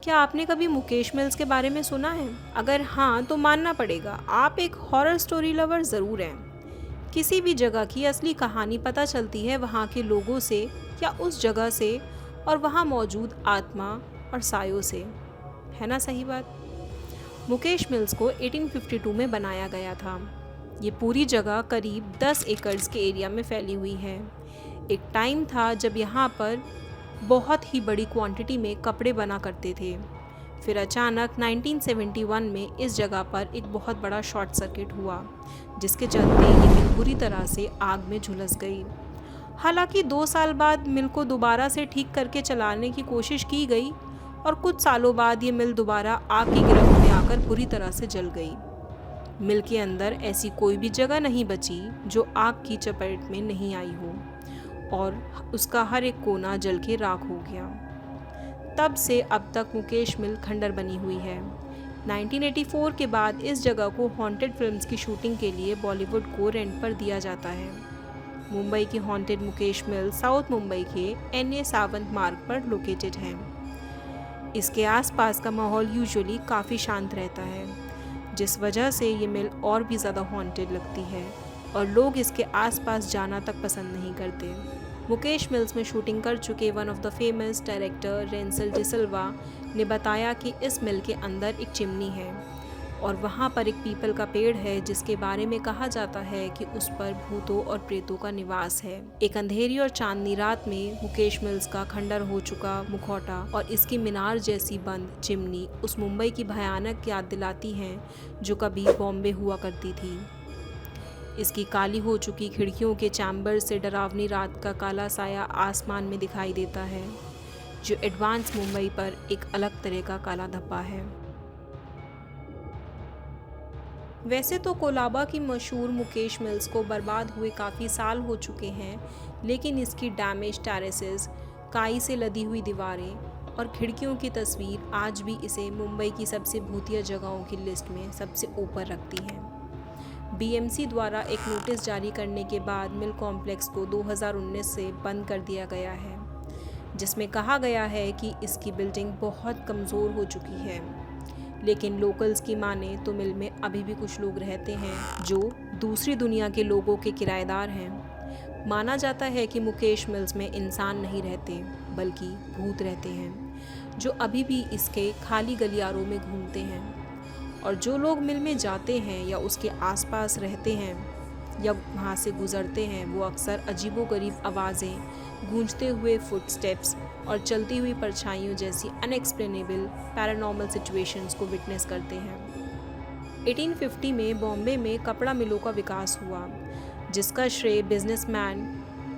क्या आपने कभी मुकेश मिल्स के बारे में सुना है? अगर हाँ, तो मानना पड़ेगा आप एक हॉरर स्टोरी लवर ज़रूर हैं। किसी भी जगह की असली कहानी पता चलती है वहाँ के लोगों से या उस जगह से और वहाँ मौजूद आत्मा और सायों से। है ना सही बात? मुकेश मिल्स को 1852 में बनाया गया था। ये पूरी जगह करीब 10 एकड़ के एरिया में फैली हुई है। एक टाइम था जब यहाँ पर बहुत ही बड़ी क्वांटिटी में कपड़े बना करते थे। फिर अचानक 1971 में इस जगह पर एक बहुत बड़ा शॉर्ट सर्किट हुआ, जिसके चलते ये मिल बुरी तरह से आग में झुलस गई। हालांकि 2 साल बाद मिल को दोबारा से ठीक करके चलाने की कोशिश की गई और कुछ सालों बाद ये मिल दोबारा आग की गिरफ्त में आकर बुरी तरह से जल गई। मिल के अंदर ऐसी कोई भी जगह नहीं बची जो आग की चपेट में नहीं आई हो और उसका हर एक कोना जल के राख हो गया। तब से अब तक मुकेश मिल खंडर बनी हुई है। 1984 के बाद इस जगह को हॉन्टेड फिल्म्स की शूटिंग के लिए बॉलीवुड को रेंट पर दिया जाता है। मुंबई की हॉन्टेड मुकेश मिल साउथ मुंबई के NA सावंत मार्ग पर लोकेटेड है। इसके आसपास का माहौल यूजुअली काफ़ी शांत रहता है, जिस वजह से ये मिल और भी ज़्यादा हॉन्टेड लगती है और लोग इसके आसपास जाना तक पसंद नहीं करते। मुकेश मिल्स में शूटिंग कर चुके one of the famous director Rensal D'Silva ने बताया कि इस मिल के अंदर एक चिमनी है और वहाँ पर एक पीपल का पेड़ है, जिसके बारे में कहा जाता है कि उस पर भूतों और प्रेतों का निवास है। एक अंधेरी और चांदनी रात में मुकेश मिल्स का खंडर हो चुका मुखौटा और इसकी मीनार जैसी बंद चिमनी उस मुंबई की भयानक याद दिलाती हैं जो कभी बॉम्बे हुआ करती थी। इसकी काली हो चुकी खिड़कियों के चैम्बर से डरावनी रात का काला साया आसमान में दिखाई देता है, जो एडवांस मुंबई पर एक अलग तरह का काला धब्बा है। वैसे तो कोलाबा की मशहूर मुकेश मिल्स को बर्बाद हुए काफ़ी साल हो चुके हैं, लेकिन इसकी डैमेज टेरेसेस, काई से लदी हुई दीवारें और खिड़कियों की तस्वीर आज भी इसे मुंबई की सबसे भूतिया जगहों की लिस्ट में सबसे ऊपर रखती हैं। BMC द्वारा एक नोटिस जारी करने के बाद मिल कॉम्प्लेक्स को 2019 से बंद कर दिया गया है, जिसमें कहा गया है कि इसकी बिल्डिंग बहुत कमज़ोर हो चुकी है। लेकिन लोकल्स की माने तो मिल में अभी भी कुछ लोग रहते हैं जो दूसरी दुनिया के लोगों के किराएदार हैं। माना जाता है कि मुकेश मिल्स में इंसान नहीं रहते बल्कि भूत रहते हैं, जो अभी भी इसके खाली गलियारों में घूमते हैं और जो लोग मिल में जाते हैं या उसके आसपास रहते हैं या वहाँ से गुज़रते हैं, वो अक्सर अजीबोगरीब आवाज़ें, गूंजते हुए फुटस्टेप्स और चलती हुई परछाइयों जैसी अनएक्सप्लेनेबल पैरानॉर्मल सिचुएशंस को विटनेस करते हैं। 1850 में बॉम्बे में कपड़ा मिलों का विकास हुआ, जिसका श्रेय बिजनेसमैन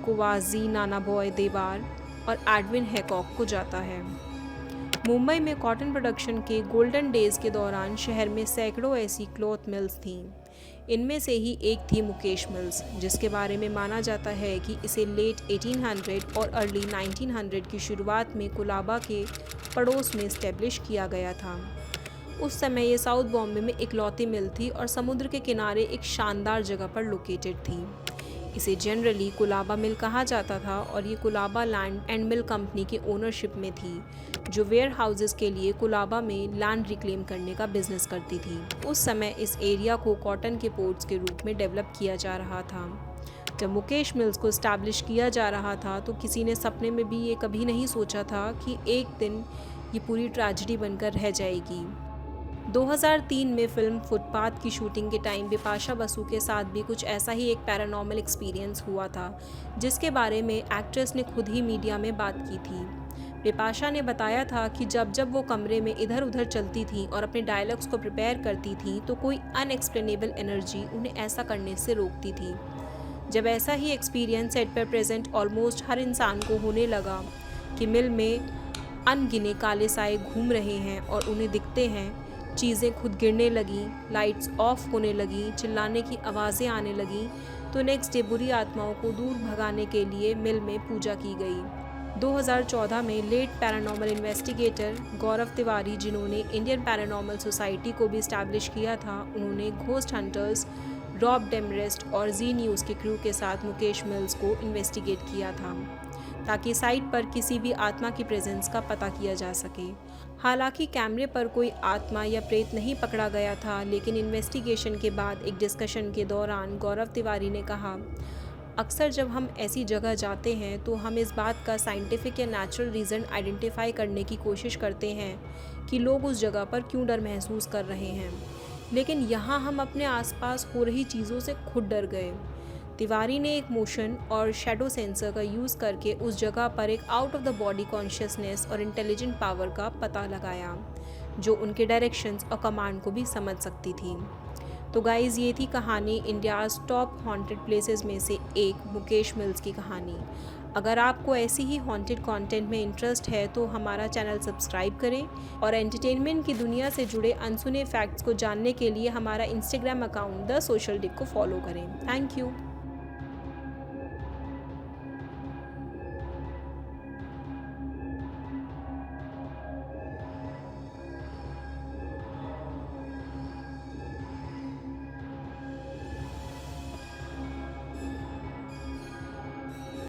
कुवाजी नानाबॉय देवार और एडविन हैकॉक को जाता है। मुंबई में कॉटन प्रोडक्शन के गोल्डन डेज के दौरान शहर में सैकड़ों ऐसी क्लॉथ मिल्स थीं। इनमें से ही एक थी मुकेश मिल्स, जिसके बारे में माना जाता है कि इसे लेट 1800 और अर्ली 1900 की शुरुआत में कोलाबा के पड़ोस में इस्टेब्लिश किया गया था। उस समय ये साउथ बॉम्बे में इकलौती मिल थी और समुद्र के किनारे एक शानदार जगह पर लोकेटेड थी। इसे जनरली कोलाबा मिल कहा जाता था और ये Colaba land and mill company की ओनरशिप में थी, जो वेयर हाउसेस के लिए कोलाबा में लैंड रिक्लेम करने का बिजनेस करती थी। उस समय इस एरिया को कॉटन के पोर्ट्स के रूप में डेवलप किया जा रहा था। जब मुकेश मिल्स को इस्टेब्लिश किया जा रहा था तो किसी ने सपने में भी ये कभी नहीं सोचा था कि एक दिन ये पूरी ट्रेजेडी बनकर रह जाएगी। 2003 में फिल्म फुटपाथ की शूटिंग के टाइम बिपाशा बसु के साथ भी कुछ ऐसा ही एक पैरानॉर्मल एक्सपीरियंस हुआ था, जिसके बारे में एक्ट्रेस ने खुद ही मीडिया में बात की थी। बिपाशा ने बताया था कि जब जब वो कमरे में इधर उधर चलती थी और अपने डायलॉग्स को प्रिपेयर करती थी तो कोई अनएक्सप्लेनेबल एनर्जी उन्हें ऐसा करने से रोकती थी। जब ऐसा ही एक्सपीरियंस सेट पर प्रेजेंट ऑलमोस्ट हर इंसान को होने लगा कि मिल में अनगिने काले साए घूम रहे हैं और उन्हें दिखते हैं, चीज़ें खुद गिरने लगी, लाइट्स ऑफ होने लगी, चिल्लाने की आवाज़ें आने लगी, तो नेक्स्ट डे बुरी आत्माओं को दूर भगाने के लिए मिल में पूजा की गई। 2014 में लेट पैरानॉर्मल इन्वेस्टिगेटर गौरव तिवारी, जिन्होंने इंडियन पैरानॉर्मल सोसाइटी को भी इस्टेब्लिश किया था, उन्होंने घोस्ट हंटर्स रॉब डेमरेस्ट और जी न्यूज़ के क्रू के साथ मुकेश मिल्स को इन्वेस्टिगेट किया था ताकि साइट पर किसी भी आत्मा की प्रेजेंस का पता किया जा सके। हालांकि कैमरे पर कोई आत्मा या प्रेत नहीं पकड़ा गया था, लेकिन इन्वेस्टिगेशन के बाद एक डिस्कशन के दौरान गौरव तिवारी ने कहा, अक्सर जब हम ऐसी जगह जाते हैं तो हम इस बात का साइंटिफिक या नेचुरल रीज़न आइडेंटिफाई करने की कोशिश करते हैं कि लोग उस जगह पर क्यों डर महसूस कर रहे हैं, लेकिन यहाँ हम अपने आसपास हो रही चीज़ों से खुद डर गए। तिवारी ने एक मोशन और शेडो सेंसर का यूज़ करके उस जगह पर एक out of the body consciousness और इंटेलिजेंट पावर का पता लगाया, जो उनके डायरेक्शंस और कमांड को भी समझ सकती थी। तो गाइज़, ये थी कहानी इंडियाज़ टॉप हॉन्टेड प्लेसेस में से एक मुकेश मिल्स की कहानी। अगर आपको ऐसी ही हॉन्टेड कंटेंट में इंटरेस्ट है तो हमारा चैनल सब्सक्राइब करें और एंटरटेनमेंट की दुनिया से जुड़े अनसुने फैक्ट्स को जानने के लिए हमारा Instagram account the social Dick को फॉलो करें। Thank you.